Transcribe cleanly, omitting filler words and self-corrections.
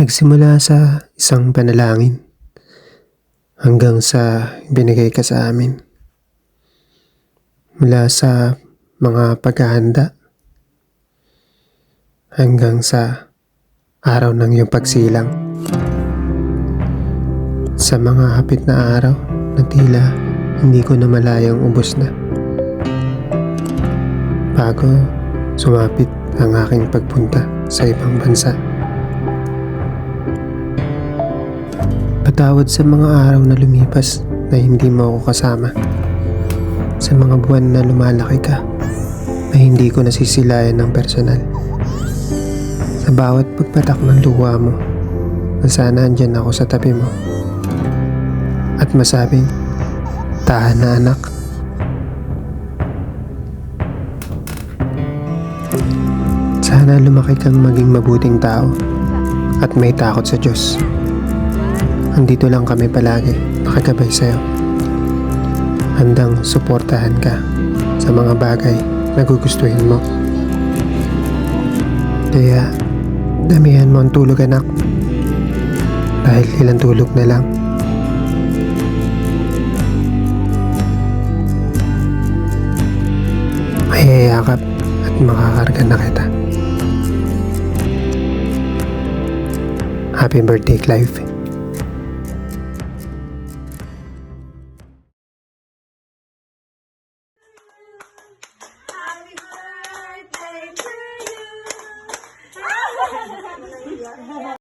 Nagsimula sa isang panalangin hanggang sa binigay ka sa amin. Mula sa mga paghahanda hanggang sa araw ng iyong pagsilang. Sa mga hapit na araw na tila hindi ko na malayang ubos na. Bago sumapit ang aking pagpunta sa ibang bansa. Patawad sa mga araw na lumipas na hindi mo ako kasama. Sa mga buwan na lumalaki ka na hindi ko nasisilayan ng personal. Sa bawat pagpatak ng luha mo na sana andyan ako sa tabi mo. At masabing, tahan na anak. Sana lumaki kang maging mabuting tao at may takot sa Diyos. Andito lang kami palagi, nakagabay sa'yo. Handang suportahan ka sa mga bagay na gugustuhin mo. Kaya, damihan mo ang tulog anak. Dahil ilang tulog na lang. Mayayakap at makakarga na kita. Happy birthday, Clive.